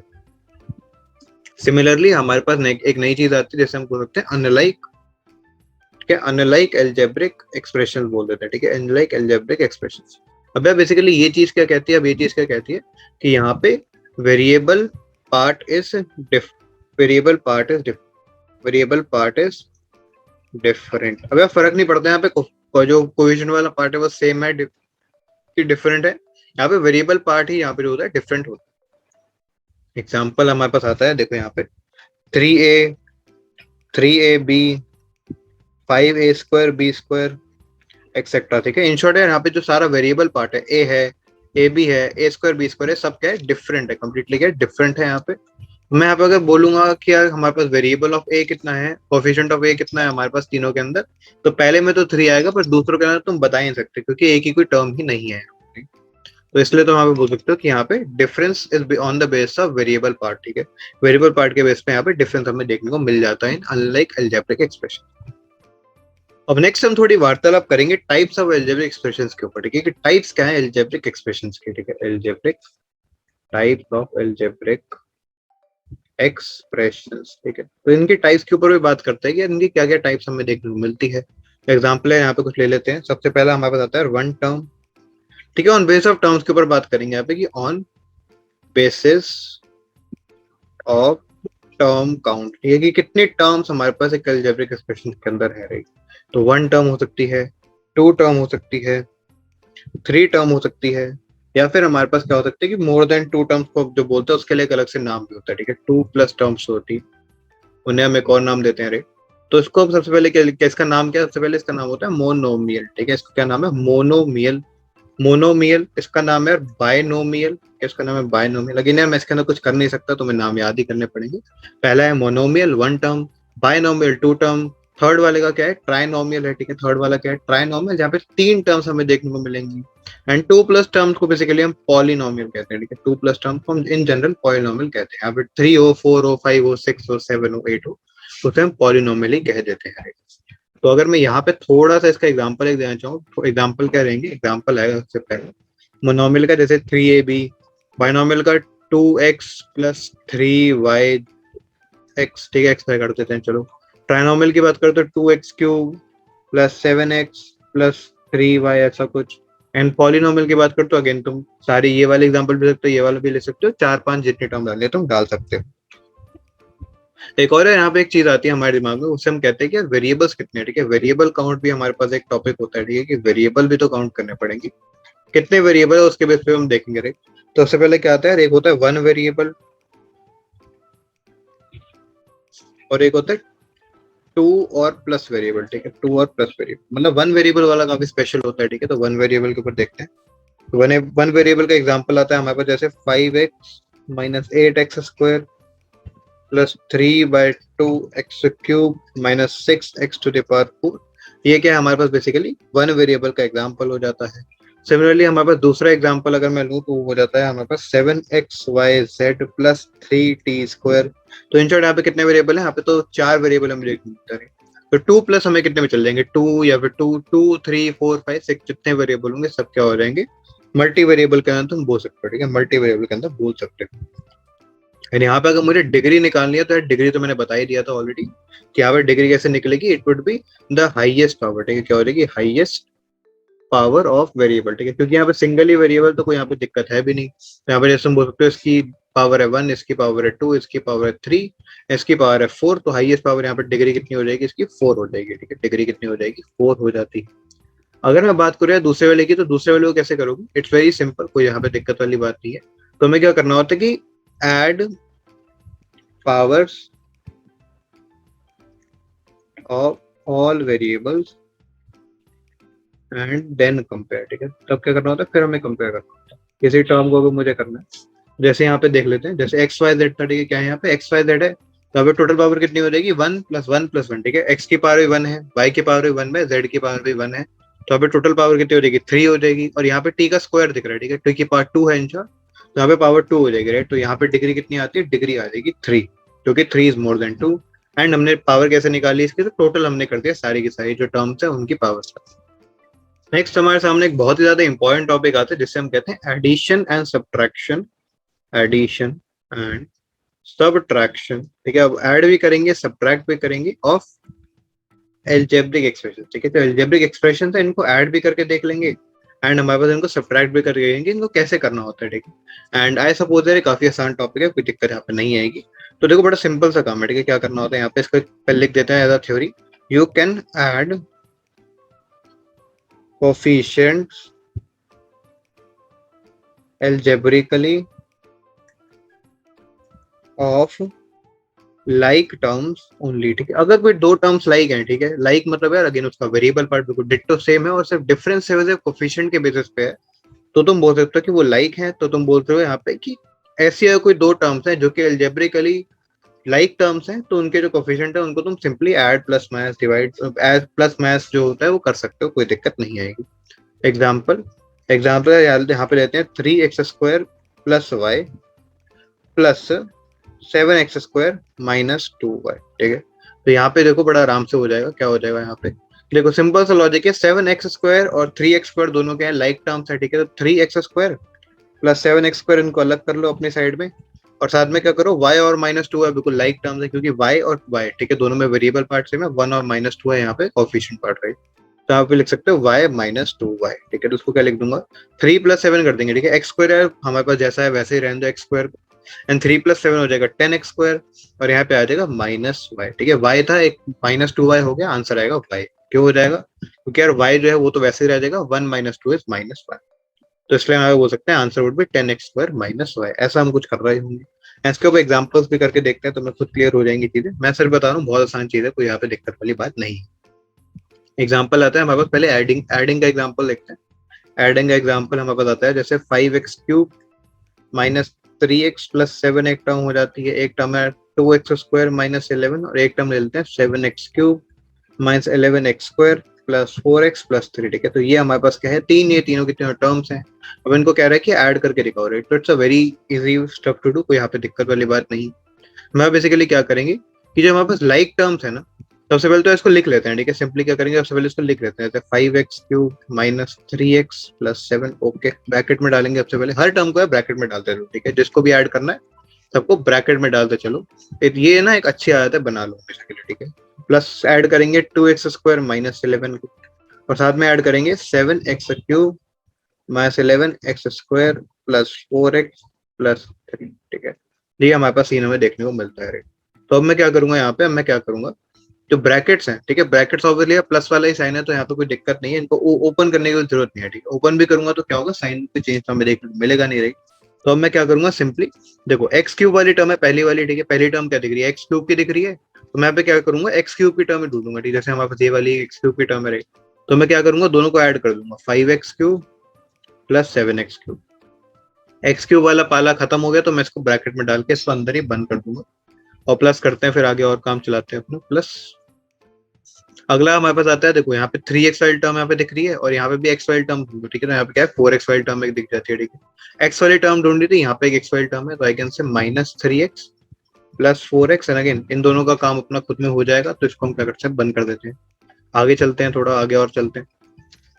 सिमिलरली हमारे पास एक नई चीज आती है, जैसे हम बोल सकते हैं अनलाइक। ठीक है, अनलाइक एल्जेब्रिक एक्सप्रेशन बोल देते हैं। ठीक है, अनलाइक एल्जेब्रिक एक्सप्रेशन। अब यार बेसिकली ये चीज क्या कहती है, अब ये चीज क्या कहती है कि यहाँ पे variable part is variable part is different. अब यार फर्क नहीं पड़ता यहाँ पे जो कोएफिशिएंट वाला पार्ट है वो सेम है कि डिफरेंट है। यहाँ पे वेरिएबल पार्ट ही यहाँ पे जो होता है डिफरेंट होता है। एग्जाम्पल हमारे पास आता है, देखो यहाँ पे 3a 3ab 5a² b² etcetera. ठीक है, इन शॉर्ट है यहाँ पे जो सारा वेरिएबल पार्ट है, a है, ab है, a² b² है, सब क्या है, डिफरेंट है, कंप्लीटली क्या है, डिफरेंट है। यहाँ पे मैं यहाँ पे अगर बोलूंगा कि यार हमारे पास वेरिएबल ऑफ a कितना है, कोएफिशिएंट ऑफ a कितना है हमारे पास तीनों के अंदर, तो पहले में तो 3 आएगा, पर दूसरों के अंदर तुम बता ही नहीं सकते क्योंकि एक ही कोई टर्म ही नहीं है। तो इसलिए तुम यहाँ पे बोल सकते हो कि यहाँ पे difference is on the base of variable part. ठीक है, वेरिएबल पार्ट के बेस पे यहाँ पे डिफरेंस हमें देखने को मिल जाता है इन अनलाइक एल्जेब्रिक एक्सप्रेशन। अब नेक्स्ट हम थोड़ी वार्तालाप करेंगे टाइप्स ऑफ एल्जेब्रिक एक्सप्रेशंस के ऊपर। ठीक है, कि टाइप्स क्या है एल्जेब्रिक एक्सप्रेशंस के। ठीक है, algebraic types of algebraic expressions. ठीक है, तो इनके टाइप्स के ऊपर भी बात करते हैं कि इनकी क्या क्या टाइप्स हमें देखने को मिलती है। एग्जाम्पल है यहाँ पे कुछ ले लेते हैं। सबसे पहला हमारे पास आता है वन टर्म। ठीक है, ऑन बेस ऑफ टर्म्स के ऊपर बात करेंगे यहाँ पे कि on basis of term count. ठीक है, कि कितने टर्म्स हमारे पास एक एल्जेब्रिक एक्सप्रेशन के अंदर है रही। तो 1 टर्म हो सकती है, 2 टर्म हो सकती है, 3 टर्म हो सकती है, या फिर हमारे पास क्या हो सकता है कि मोर देन 2 टर्म्स को जो बोलते हैं उसके लिए एक अलग से नाम भी होता है। ठीक है, 2+ टर्म्स होती है, उन्हें हम एक और नाम देते हैं रे। तो इसको सबसे पहले क्या इसका नाम क्या है, सबसे पहले इसका नाम होता है मोनोमियल। ठीक है, इसका क्या नाम है, मोनोमियल। मोनोमियल इसका नाम है बायनोमियल, इसका नाम है बायनोमियल। लेकिन यार मैं इसके अंदर कुछ कर नहीं सकता, तुम्हें नाम याद ही करने पड़ेंगे। पहला है monomial 1 term, binomial 2 term, third वाले का क्या है, ट्राइनोमियल है। ठीक है, थर्ड वाला क्या है, ट्राइनोमियल, जहाँ पे 3 टर्म्स हमें देखने को मिलेंगी। एंड 2+ टर्म्स को बेसिकली हम पॉलिनोमियल कहते हैं। ठीक है, 2+ टर्म्स को हम इन जनरल पॉलिनोमियल कहते हैं। यहाँ पे 3 हो, 4 हो, 5 हो, 6 हो, 7 हो, 8 हो, उसे हम पॉलिनोमियल ही कह देते हैं। तो अगर मैं यहाँ पे थोड़ा सा इसका एग्जांपल एक देना चाहूँ तो एग्जांपल क्या रहेंगे, एग्जांपल है सबसे पहले मोनोमियल का जैसे 3ab, बायनोमियल का 2x + 3y x। ठीक है, एक्स कर देते हैं। चलो ट्राइनोमियल की बात करें तो 2x³ + 7x + 3y ऐसा कुछ। एंड पॉलिनोमियल की बात करें तो अगेन तुम सारे ये वाले एग्जांपल भी ले सकते हो, ये वाला भी ले सकते हो, 4-5 जितने टर्म डालने तुम डाल सकते हो। एक और है यहाँ पे एक चीज आती है हमारे दिमाग में, उससे हम कहते हैं कि वेरिएबल्स कितने हैं। ठीक है, वेरिएबल काउंट भी हमारे पास एक टॉपिक होता है। ठीक है, कि वेरिएबल भी तो काउंट करने पड़ेंगे, कितने वेरिएबल है उसके बेस पे हम देखेंगे। रे तो सबसे पहले क्या आता है, एक होता है 1 वेरिएबल और एक होता है 2 और प्लस वेरिएबल। ठीक है, 2 और प्लस वेरिएबल, मतलब 1 वेरिएबल वाला काफी स्पेशल होता है। ठीक है, तो 1 वेरिएबल के ऊपर देखते हैं। 1 वेरिएबल का एग्जाम्पल आता है हमारे पास जैसे 5x - 8x² + 3/2x³ - 6x⁴। ये क्या है हमारे पास बेसिकली 1 वेरिएबल का एग्जांपल हो जाता है। सिमिलरली हमारे पास दूसरा एग्जांपल अगर मैं लूं तो हो जाता है हमारे पास 7xyz + 3t²। तो इन शॉर्ट यहाँ पे कितने वेरिएबल है, यहाँ पे तो 4 वेरिएबल हमें देखने मिलता है। तो 2+ हमें कितने में चल जाएंगे, 2 या फिर 2 2 3 4 5 6 जितने वेरिएबल होंगे सब क्या हो जाएंगे, मल्टी वेरिएबल के अंदर तुम बोल सकते हो। ठीक है, मल्टी वेरिएबल के अंदर बोल सकते हो। एंड यहाँ पे अगर मुझे डिग्री निकालनी है तो डिग्री तो मैंने बता ही दिया था ऑलरेडी कि यहाँ पे डिग्री कैसे निकलेगी, it would be the highest power. ठीक है, क्या हो जाएगी, हाईएस्ट पावर ऑफ वेरिएबल, ठीक है, क्योंकि यहाँ पे सिंगल ही वेरिएबल तो कोई यहाँ पे दिक्कत है भी नहीं। तो यहाँ पे जैसे हम बोल सकते हो इसकी पावर है 1, इसकी पावर है 2, इसकी पावर है 3, इसकी पावर है 4, तो हाईएस्ट पावर यहाँ पे डिग्री कितनी हो जाएगी, इसकी 4 हो जाएगी, ठीक है, डिग्री कितनी हो जाएगी, 4 हो जाती है। अगर मैं बात करूँ दूसरे वाले की, तो दूसरे वाले को कैसे करोगे, इट्स वेरी सिंपल, कोई यहाँ पे दिक्कत वाली बात नहीं है। तो हमें क्या करना होता है कि add powers of all variables and then compare, ठीक है, तब क्या करना होता है, फिर हमें कंपेयर करना होता है किसी टर्म को भी मुझे करना है। जैसे यहाँ पे देख लेते हैं, जैसे एक्स वाई जेड था, ठीक है, क्या है यहाँ पे एक्स वाई जेड है, तो यहाँ पे टोटल पावर कितनी हो जाएगी 1 + 1 + 1, ठीक है, एक्स की पावर भी 1 है, वाई की पावर भी 1 है, जेड की पावर भी 1 है, तो यहाँ पे टोटल पावर कितनी हो जाएगी 3 हो जाएगी। और यहाँ पे टी का स्क्वायर दिख रहा है, ठीक है, टी की पावर 2 है इंश्योर, तो यहाँ पे पावर 2 हो जाएगी, राइट। तो यहाँ पे डिग्री कितनी आती है, डिग्री आ जाएगी 3, क्योंकि 3 इज मोर देन 2। एंड हमने पावर कैसे निकाली इसकी, तो टोटल हमने कर दिया सारी की सारी जो टर्म्स है उनकी पावर। नेक्स्ट हमारे सामने एक बहुत ही ज्यादा इंपॉर्टेंट टॉपिक आता है जिससे हम कहते हैं addition and subtraction, addition and subtraction, ठीक है। अब ऐड भी करेंगे, सब्ट्रैक्ट भी करेंगे ऑफ एल्जेब्रिक एक्सप्रेशन, ठीक है। तो एल्जेब्रिक एक्सप्रेशन है, इनको ऐड भी करके देख लेंगे एंड हमारे पास इनको सब्ट्रैक्ट भी करके देखेंगे, इनको कैसे करना होता है, ठीक है। एंड आई सपोज ये काफी आसान टॉपिक है, कोई दिक्कत यहाँ पे नहीं आएगी। तो देखो बड़ा सिंपल सा काम है, ठीक है। क्या करना होता है यहाँ पे, इसको पहले लिख देते हैं as a theory, you can add coefficients algebraically of like terms only, ठीक है। अगर कोई दो टर्म्स लाइक हैं, ठीक है, लाइक मतलब यार अगेन उसका वेरिएबल पार्ट बिल्कुल डिट्टो सेम है और सिर्फ डिफरेंस कोफिशिएंट के बेसिस पे है, तो तुम बोल सकते हो कि वो लाइक है। तो तुम बोलते हो यहाँ पे कि ऐसी अगर कोई दो टर्म्स हैं जो कि एल्जेब्रिकली लाइक टर्म्स हैं, तो उनके जो कोफिशिएंट है उनको तुम simply add plus minus divide add plus minus जो होता है वो कर सकते हो, कोई दिक्कत नहीं आएगी। एग्जाम्पल यहाँ पे लेते हैं 3x² + y + 7x² - 2y, ठीक है। तो यहाँ पे देखो बड़ा आराम से हो जाएगा, क्या हो जाएगा यहाँ पे, देखो सिंपल सा लॉजिक है, 7x² और 3x² दोनों के हैं लाइक टर्म्स है, ठीक है। तो 3x² + 7x² इनको अलग कर लो अपनी साइड में, और साथ में क्या करो y और -2 है, बिल्कुल लाइक टर्म्स है क्योंकि y और y, ठीक है, दोनों में वेरिएबल पार्ट सेम है, 1 और -2 है यहाँ पे कोएफिशिएंट पार्ट, राइट। तो आप लिख सकते हो y - 2y, ठीक है। तो उसको क्या लिख दूंगा, 3 + 7 कर देंगे, ठीक है, x² हमारे पास जैसा है वैसे ही रहने दो x² एंड 3 + 7 हो जाएगा 10x², और यहाँ पे आ जाएगा -y, ठीक है। y था एक -2y हो गया, आंसर आएगा y। क्यों हो जाएगा, क्योंकि यार y जो है वो तो वैसे ही रह जाएगा, 1 - 2 इज -1, तो इसलिए हम बोल सकते हैं answer would be 10x² - y। ऐसा हम कुछ कर रहे होंगे, इसके ऊपर एग्जांपल्स भी करके देखते हैं तो मैं खुद क्लियर हो जाएंगी चीजें। मैं सिर्फ बता रहा हूँ बहुत आसान चीज है, कोई यहाँ पे दिक्कत वाली बात नहीं है। एग्जाम्पल आता है हमारे पास, पहले एडिंग का एग्जाम्पल देखते हैं। एडिंग का एग्जाम्पल हमें पता आता है, जैसे 5x³ - 3x + 7 एक टर्म हो जाती है, एक टर्म है 2x² - 11, और एक टर्म ले लेते हैं 7x³ - 11x² + 4x + 3, ठीक है। तो ये हमारे पास क्या है, तीन, ये तीनों कितने टर्म्स हैं। अब इनको कह रहा है कि ऐड करके दिखाओ, राइट। तो it's a very easy stuff to do, कोई यहाँ पे दिक्कत वाली बात नहीं। मैं बेसिकली क्या करेंगे कि जो हमारे पास लाइक टर्म्स है ना, सबसे पहले तो इसको लिख लेते हैं, ठीक है। सिंपली क्या करेंगे, सबसे पहले इसको लिख लेते हैं, 5x³ - 3x + 7, ओके, ब्रैकेट में डालेंगे सबसे पहले, हर टर्म को है ब्रैकेट में डालते रहो, ठीक है, जिसको भी ऐड करना है सबको ब्रैकेट में डालते चलो। ये ना एक अच्छी आदत है, बना लो हमेशा के लिए, ठीक है। प्लस ऐड करेंगे 2x² - 11 को, और साथ में ऐड करेंगे 7x³ - 11x² + 4x + 3, ठीक है। ये हमारे पास सीन हमें देखने को मिलता है, तो अब मैं क्या करूंगा यहाँ पे, मैं क्या करूंगा, जो ब्रैकेट्स हैं, ठीक है, ब्रैकेट्स ऑब्वियसली प्लस वाला ही साइन है, तो यहाँ पे कोई दिक्कत नहीं है, इनको ओपन करने की जरूरत नहीं है, ठीक है। ओपन भी करूंगा तो क्या होगा, साइन पे चेंज तो हमें देखने को मिलेगा नहीं, रही। तो अब मैं क्या करूंगा, सिंपली देखो x³ वाली टर्म है पहली वाली, ठीक है, पहली टर्म क्या दिख रही है, x³ की दिख रही है, तो मैं पे क्या करूंगा, x³ की टर्म ढूंढूंगा, ठीक है। जैसे हमारे पास ये वाली x³ की टर्म है, रही, तो मैं क्या करूंगा, दोनों को ऐड कर दूंगा, 5x³ + 7x³। x³ वाला पाला खत्म हो गया, तो मैं इसको ब्रैकेट में डाल के इसको अंदर ही बंद कर दूंगा, और प्लस करते हैं, फिर आगे और काम चलाते हैं अपना। प्लस अगला हमारे पास आता है, देखो यहाँ पे 3x वाली टर्म यहाँ पे दिख रही है, और यहाँ पे भी x वाली टर्म, ठीक है ना, यहाँ पे क्या है 4x वाली टर्म एक दिख जाती है, ठीक है। x वाली टर्म ढूंढी थी, यहाँ पे एक x वाली टर्म है, तो आई कैन से -3x + 4x, and again in दोनों का काम अपना खुद में हो जाएगा, तो इसको हम क्या करते हैं, बंद कर देते हैं। आगे चलते हैं, थोड़ा आगे और चलते हैं।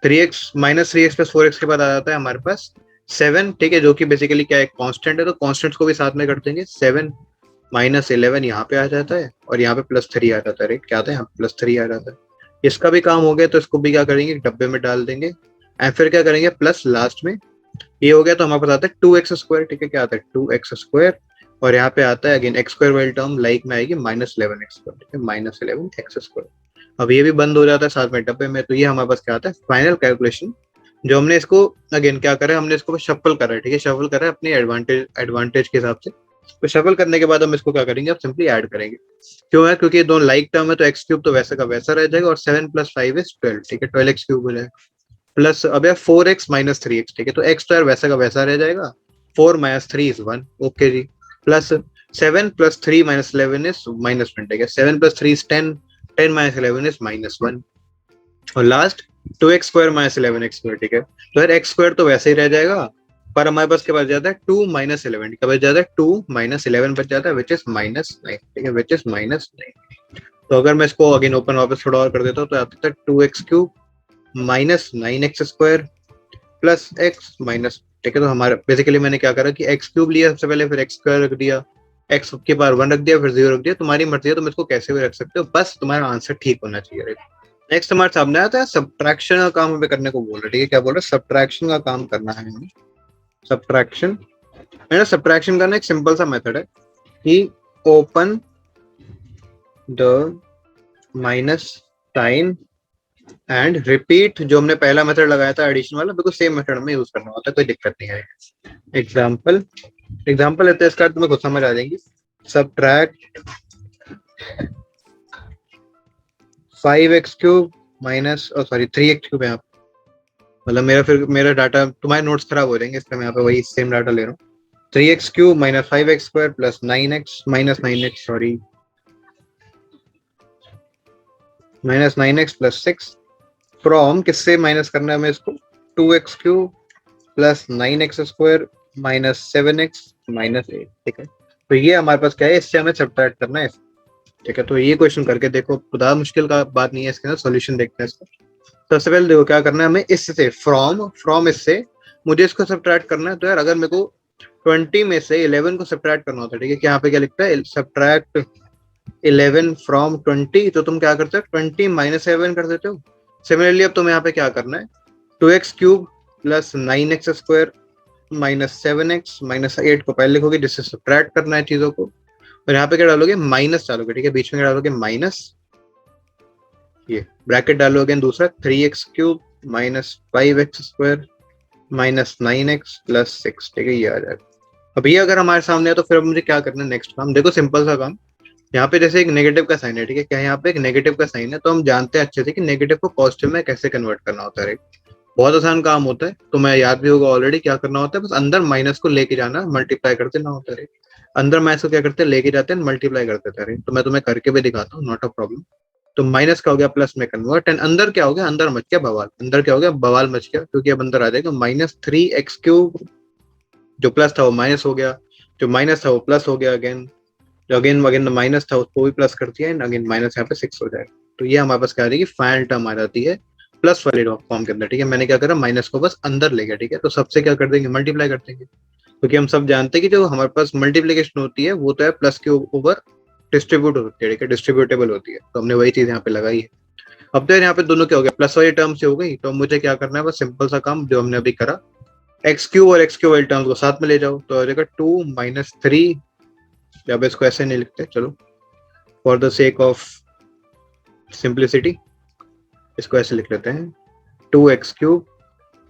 3x -3x + 4x के बाद आ जाता है हमारे पास 7, ठीक है, जो कि बेसिकली क्या है, कांस्टेंट है, तो कांस्टेंट्स को भी साथ में कर देंगे। 7 -11 यहाँ पे आ जाता है, और यहाँ पे +3 आ जाता है, राइट। क्या आता है, यहाँ +3 आ जाता है। इसका भी काम हो गया, तो इसको भी क्या करेंगे, डब्बे में डाल देंगे, एंड फिर क्या करेंगे प्लस लास्ट में, ये हो गया तो हमारे पास आता है 2x², ठीक है, क्या आता है 2x², और यहाँ पे आता है अगेन x² वाली टर्म लाइक में आएगी -11x², ठीक है, -11x²। अब ये भी बंद हो जाता है साथ में डब्बे में, तो ये हमारे पास क्या आता है फाइनल कैलकुलेशन, जो हमने इसको अगेन क्या करा है, हमने इसको शफल करा है, ठीक है, शफल करा है अपनी एडवांटेज के हिसाब से। तो शफल करने के बाद हम इसको क्या करेंगे, अब सिंपली ऐड करेंगे। क्यों है, क्योंकि दोनों लाइक टर्म है, तो x³ तो वैसा का वैसा रह जाएगा, और 7 + 5 = 12, ठीक है, 12x³ हो जाएगा। प्लस अब यार 4x - 3x, ठीक है, तो x तो यार वैसा का वैसा रह जाएगा, 4 - 3 = 1, ओके जी। प्लस 7 + 3 - 11 = -1, ठीक है, 7 + 3 = 10, 10 - 11 = -1, और लास्ट 2x² - 11x², ठीक है, तो यार x² तो वैसे ही रह जाएगा, पर हमारे पास क्या बच जाता है 2 - 11, क्या बच जाता है 2 - 11 बच जाता है, विच इज -9, ठीक है, विच इज -9। तो अगर मैं इसको अगेन ओपन वापस थोड़ा और कर देता हूँ तो आता है 2x³ - 9x² plus x minus, ठीक है, तो हमारा बेसिकली मैंने क्या करा कि x³ लिया सबसे पहले, फिर x² रख दिया, x के बार 1 रख दिया, फिर 0 रख दिया, तुम्हारी मर्जी है, तुम इसको कैसे भी रख सकते हो, बस तुम्हारा आंसर ठीक होना चाहिए। नेक्स्ट हमारे सामने आता है सब्ट्रैक्शन का काम हमें करने को बोल रहे हैं, ठीक है, क्या बोल रहे हैं, सब्ट्रैक्शन का काम करना है हमें। सब्ट्रैक्शन, मैंने सब्ट्रैक्शन करना एक सिंपल सा मेथड है कि open the minus sign and repeat, जो हमने पहला मेथड लगाया था एडिशन वाला, बिल्कुल सेम मेथड में यूज करना होता है, कोई दिक्कत नहीं है। एग्जाम्पल लेते हैं, इसका तुम्हें कुछ समझ आ जाएंगी। Subtract 5x³ minus, sorry 3x³ है, मतलब मेरा डाटा, तुम्हारे नोट्स खराब हो जाएंगे, इसलिए मैं यहाँ पे वही सेम डाटा ले रहा हूँ। 3x³ - 5x² plus 9x -9x, sorry -9x plus 6, from किससे माइनस करना है हमें इसको, 2x³ प्लस 9x² -7x -8, ठीक है, तो ये हमारे पास क्या है, इससे हमें सब्ट्रैक्ट करना है, ठीक है, तो ये क्वेश्चन करके देखो, खुदा मुश्किल का बात नहीं है, इसके अंदर सॉल्यूशन देखते हैं इसका। सबसे पहले देखो क्या करना है हमें, इससे फ्रॉम इससे मुझे इसको सब्ट्रैक्ट करना है, तो यार अगर मेरे को 20 में से 11 को सब्ट्रैक्ट करना होता है, ठीक है, यहाँ पे क्या लिखता है, सब्ट्रैक्ट 11 फ्रॉम 20, तो तुम क्या करते हो 20 - 7 कर देते हो। सिमिलरली अब तुम्हें यहाँ पे क्या करना है, 2x³ प्लस 9x² -7x -8 को पहले लिखोगे, जिससे सब्ट्रैक्ट करना है चीजों को, और यहाँ पे क्या डालोगे, माइनस डालोगे, ठीक है, बीच में क्या डालोगे, माइनस, ये ब्रैकेट डालोगे, दूसरा 3x³ -5x² -9x प्लस 6, ठीक है, ये आ जाएगा। अब ये अगर हमारे सामने है तो फिर मुझे क्या करना है, नेक्स्ट काम देखो, सिंपल सा काम, यहाँ पे जैसे एक नेगेटिव का साइन है, ठीक है, क्या यहाँ पे एक नेगेटिव का साइन है, तो हम जानते हैं अच्छे से कि नेगेटिव को पॉजिटिव में कैसे कन्वर्ट करना होता है, बहुत आसान काम होता है, तो मैं याद भी होगा ऑलरेडी, क्या करना होता है, बस अंदर माइनस को लेके जाना, मल्टीप्लाई करते ना होता है, अंदर माइनस को क्या करते हैं, लेके जाते हैं, मल्टीप्लाई करते थे, तो मैं तुम्हें करके भी दिखाता हूँ, नॉट अ प्रॉब्लम। तो माइनस का हो गया प्लस में कन्वर्ट, एंड अंदर क्या हो गया, अंदर मच गया बवाल, अंदर क्या हो गया, बवाल मच गया, क्योंकि अब अंदर आ जाएगा -3x³, जो प्लस था वो माइनस हो गया, जो माइनस था वो प्लस हो गया, अगेन जो अगेन माइनस था उसको भी प्लस कर दिया, एंड अगेन माइनस यहाँ पे 6 हो जाएगा। तो ये हमारे पास क्या आ जाएगी, फाइनल टर्म आ जाती है प्लस वाले फॉर्म के अंदर, ठीक है, मैंने क्या करा, माइनस को बस अंदर ले गया, ठीक है, तो सबसे क्या कर देंगे, मल्टीप्लाई कर देंगे, क्योंकि हम सब जानते हैं कि जो हमारे पास मल्टीप्लीकेशन होती है वो तो है प्लस के ऊपर डिस्ट्रीब्यूट होती है, ठीक है, डिस्ट्रीब्यूटेबल होती है, तो हमने वही चीज यहाँ पे लगाई है। अब तो यहाँ पे दोनों क्या हो गया, प्लस वाली टर्म से हो गई, तो मुझे क्या करना है, बस सिंपल सा काम जो हमने अभी करा, x³ और x³ वाली टर्म्स को साथ में ले जाओ, तो आ जाएगा 2 - 3, जब इसको ऐसे नहीं लिखते, चलो for the sake of simplicity इसको ऐसे लिख लेते हैं, 2x³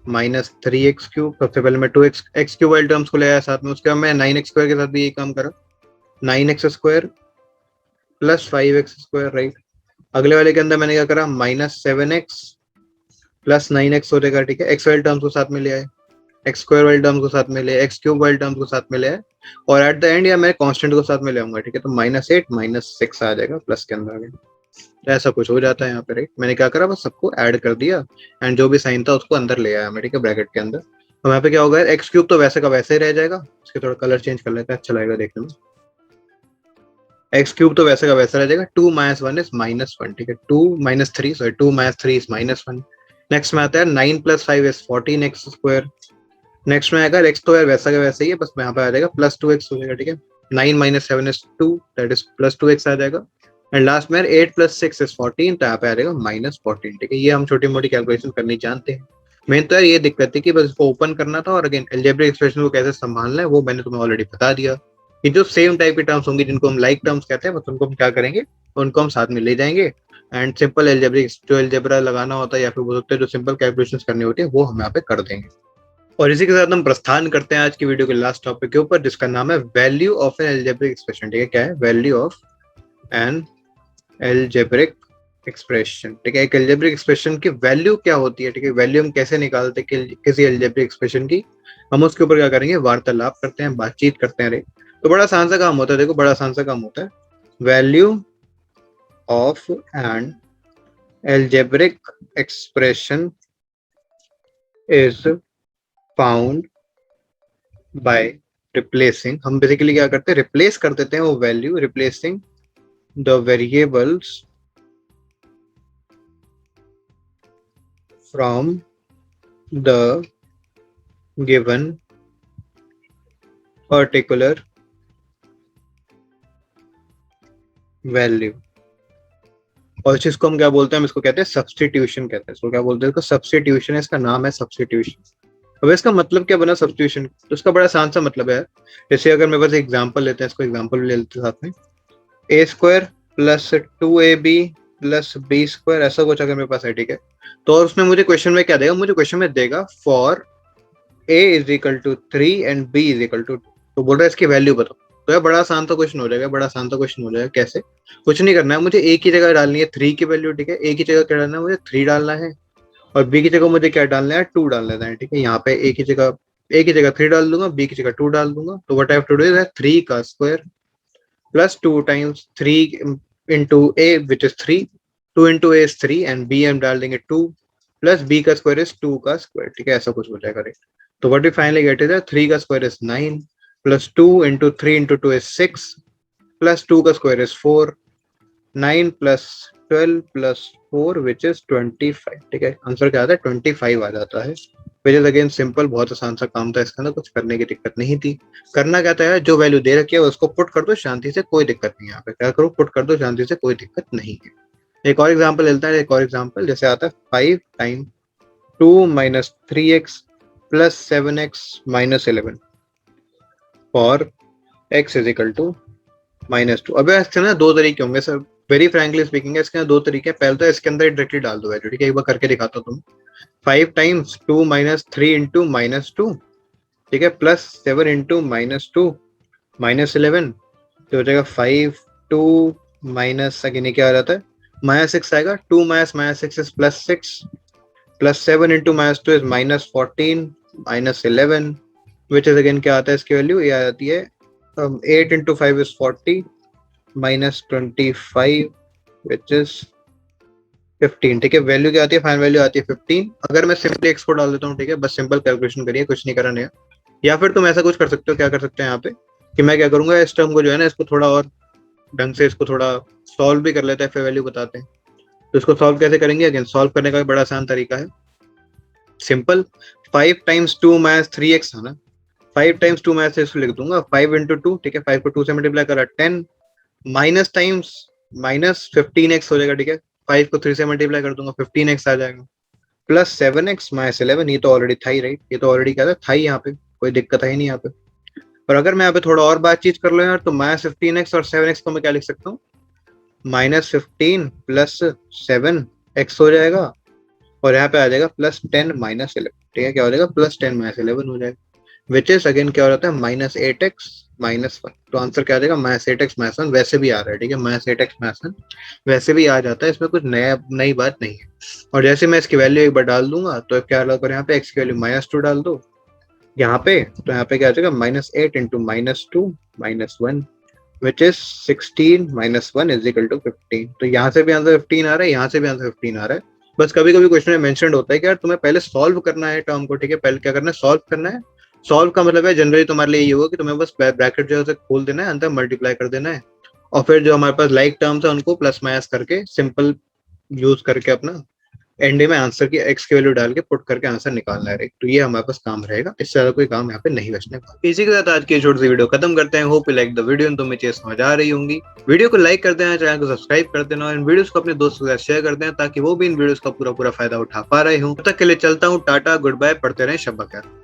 -3x³, सबसे पहले मैं 2x³ वाली टर्म्स को ले आया साथ में, उसके बाद मैं 9x² के साथ भी यही काम करा, 9x² प्लस 5x², राइट। अगले वाले के अंदर मैंने क्या करा, -7x प्लस 9x हो जाएगा, ठीक है, x वाली टर्म्स को साथ में ले आए, x² वाली टर्म्स को साथ में ले, x³ वाली टर्म्स को साथ में ले आए, और एट द एंड या मैं कांस्टेंट को साथ में ले आऊंगा, ठीक है, तो -8 -6 आ जाएगा प्लस के अंदर, तो ऐसा कुछ हो जाता है यहाँ पे, राइट। मैंने क्या करा, बस सबको ऐड कर दिया, एंड जो भी साइन था उसको अंदर ले आया मैं, ठीक है, ब्रैकेट के अंदर। तो यहाँ पे क्या होगा, x³ तो वैसे का वैसे ही रह जाएगा, इसके थोड़ा कलर चेंज कर लेते हैं, अच्छा लगेगा देखने में। x³ तो वैसे का वैसा रह जाएगा, 2 - 1 इज -1, ठीक है, 2 - 3, सॉरी 2 - 3 इज -1। नेक्स्ट में आता है 9 + 5 इज 14x²। नेक्स्ट में आएगा x तो यार वैसा का वैसा ही है, बस यहाँ पे आ जाएगा +2x हो जाएगा, ठीक है, 9 - 7 इज 2, दैट इज +2x आ जाएगा, एंड लास्ट में 8 + 6 इज 14, तो यहाँ पे आ जाएगा -14, ठीक है, ये हम छोटी मोटी कैलकुलेशन करनी जानते हैं। मेन तो यार ये दिक्कत थी कि बस इसको ओपन करना था, और अगेन अलजेब्रिक एक्सप्रेशन को कैसे संभालना है वो मैंने तुम्हें ऑलरेडी बता दिया कि जो सेम टाइप की टर्म्स होंगी जिनको हम लाइक टर्म्स कहते हैं, बस उनको हम क्या करेंगे, उनको हम साथ में ले जाएंगे एंड सिंपल अलजेब्रिक जो अलजेब्रा लगाना होता है या फिर बोल सकते हैं जो सिंपल कैलकुलेशंस करनी होती है वो हम यहाँ पे कर देंगे। और इसी के साथ हम प्रस्थान करते हैं आज की वीडियो के लास्ट टॉपिक के ऊपर, जिसका नाम है value of N algebraic expression. ठीक है, क्या है value of N algebraic expression. ठीक है, एक अलजेब्रिक एक्सप्रेशन की वैल्यू क्या होती है, ठीक है, वैल्यू हम कैसे निकालते हैं किसी अलजेब्रिक एक्सप्रेशन की, हम उसके ऊपर क्या करेंगे, वार्तालाप करते हैं, बातचीत करते हैं। रे तो बड़ा आसान सा काम होता है, देखो बड़ा आसान सा काम होता है। Value of N algebraic expression is found by replacing, हम बेसिकली क्या करते हैं, रिप्लेस कर देते हैं वो value, replacing the variables from the given particular value। और इस चीज को हम क्या बोलते हैं, हम इसको कहते हैं सब्स्टिट्यूशन कहते हैं। इसको क्या बोलते हैं, इसको सब्स्टिट्यूशन है, इसका नाम है सब्स्टिट्यूशन। अब इसका मतलब क्या बना सब्स्टिट्यूशन, तो इसका बड़ा आसान सा मतलब है। जैसे अगर मेरे पास एग्जांपल लेते हैं, इसको एग्जांपल ले लेते हैं साथ में, A square plus 2ab plus B square, ऐसा कुछ अगर मेरे पास है, ठीक है, तो और उसमें मुझे क्वेश्चन में क्या देगा, मुझे क्वेश्चन में देगा for a is equal to 3 and b is equal to 2, तो बोल रहा है इसकी वैल्यू बताओ। तो यार बड़ा आसान सा क्वेश्चन हो जाएगा, बड़ा आसान सा क्वेश्चन हो जाएगा। कैसे, कुछ नहीं करना है, मुझे a की जगह डालनी है 3 की वैल्यू। ठीक है, a की जगह क्या डालना है, मुझे 3 डालना है, और b की जगह मुझे क्या डालना है, 2 डाल देना है। ठीक है, यहाँ पे a की जगह 3 डाल दूंगा, b की जगह 2 डाल दूंगा। तो what I have to do is 3 का square plus 2 times 3 into a which is 3, 2 into a is 3 and b हम डाल देंगे 2 प्लस b का स्क्वायर इज 2 का स्क्वायर। ठीक है, ऐसा कुछ हो जाएगा। तो what we finally get is 3 का square is 9 plus 2 into 3 into 2 is 6 plus 2 का square is 4, 9 plus 12 plus 4 which is 25। ठीक है, आंसर क्या आता है, 25 आ जाता है। विच इज अगेन सिंपल, बहुत आसान सा काम था, इसके अंदर कुछ करने की दिक्कत नहीं थी। करना क्या था, जो वैल्यू दे रखी है उसको पुट कर दो शांति से, कोई दिक्कत नहीं है। यहाँ पे क्या करो, पुट कर दो शांति से, कोई दिक्कत नहीं है। एक और एग्जाम्पल लेता है, एक और एग्जाम्पल जैसे आता है 5 time 2 minus 3x plus 7x minus 11 और x इज इक्वल टू -2। अब इसके ना दो तरीके होंगे सर, वेरी फ्रैंकली स्पीकिंग इसके ना दो तरीके हैं। पहले तो इसके अंदर डायरेक्टली डाल दो वैल्यू। ठीक है, एक बार करके दिखाता हूँ तुम्हें। 5 टाइम्स 2 माइनस 3 इंटू -2, ठीक है, प्लस 7 इंटू -2 माइनस 11, तो हो जाएगा 5 2 माइनस अगेन क्या आ जाता है, -6 आएगा। 2 minus 6 is +6 plus 7 into -2 is -14 minus 11 which is again क्या आता है, इसकी वैल्यू ये आ जाती है 8 into 5 is 40 minus 25 which is 15। ठीक है, वैल्यू क्या आती है, फाइनल वैल्यू आती है 15। अगर मैं सिंपली एक्स को डाल देता हूँ, ठीक है, बस सिंपल कैलकुलेशन करिए, कुछ नहीं करना है। या फिर तुम ऐसा कुछ कर सकते हो, क्या कर सकते हैं यहाँ पे कि मैं क्या करूंगा, इस टर्म को जो है ना, इसको थोड़ा और ढंग से इसको थोड़ा सॉल्व भी कर लेते हैं, फिर वैल्यू बताते हैं। तो इसको सॉल्व कैसे करेंगे, अगेन सॉल्व करने का बड़ा आसान तरीका है, सिंपल। 5 टाइम्स 2 माइनस 3x है ना, 5 टाइम्स 2 माइनस 3 लिख दूंगा, 5 इंटू 2, ठीक है, 5 को 2 से मल्टीप्लाई करा 10 माइनस टाइम्स माइनस 15x हो जाएगा। ठीक है, 5 को 3 से मल्टीप्लाई कर दूंगा, 15x आ जाएगा, प्लस 7x माइनस 11, ये तो ऑलरेडी था ही, राइट, ये तो ऑलरेडी क्या था ही, यहाँ पे कोई दिक्कत है ही नहीं यहाँ पे। और अगर मैं यहाँ पे थोड़ा और बातचीत कर लो यार, तो माइनस 15x और 7x को मैं क्या लिख सकता हूँ, -15 प्लस 7x हो जाएगा, और यहाँ पे आ जाएगा +10 माइनस 11। ठीक है, क्या हो जाएगा, +10 माइनस 11 हो जाएगा, विच इज अगेन क्या हो जाता है, -8x -1। तो आंसर क्या आ जाएगा, -8x -1। वैसे भी आ रहा है, ठीक है, -8x -1 वैसे भी आ जाता है, इसमें कुछ नई बात नहीं है। और जैसे मैं इसकी वैल्यू एक बार डाल दूंगा, तो क्या लगा, यहाँ पे x की वैल्यू -2 डाल दो यहाँ पे, तो यहाँ पे क्या आ जाएगा, -8 into -2 -1 which is 16 -1 is equal to 15। तो यहाँ से भी आंसर 15 आ रहा है, यहाँ से भी आंसर 15 आ रहा है। बस कभी कभी क्वेश्चन में मेंशन होता है कि यार तुम्हें पहले सॉल्व करना है टर्म को। ठीक है, पहले क्या करना है, सॉल्व करना है। सॉल्व का मतलब है जनरली तुम्हारे लिए ये होगा कि तुम्हें बस ब्रैकेट जो है खोल देना है, अंदर मल्टीप्लाई कर देना है, और फिर जो हमारे पास लाइक टर्म्स है उनको प्लस माइनस करके सिंपल यूज करके अपना एनडी में आंसर की एक्स की वैल्यू डाल के पुट करके आंसर निकालना है। तो ये हमारे पास काम रहेगा, इससे ज्यादा कोई काम यहाँ पे नहीं बचने का। इसी के साथ आज की छोटी सी वीडियो खत्म करते हैं। Hope you like the video, तुम्हें चीज समझ आ रही होंगी। वीडियो को लाइक कर देना, चैनल को सब्सक्राइब कर देना और इन वीडियोस को अपने दोस्तों के साथ शेयर कर देना ताकि वो भी इन वीडियोस का पूरा फायदा उठा पा रहे हो। तब तक के लिए चलता हूँ, टाटा गुड बाय, पढ़ते रहें शब्बा खैर।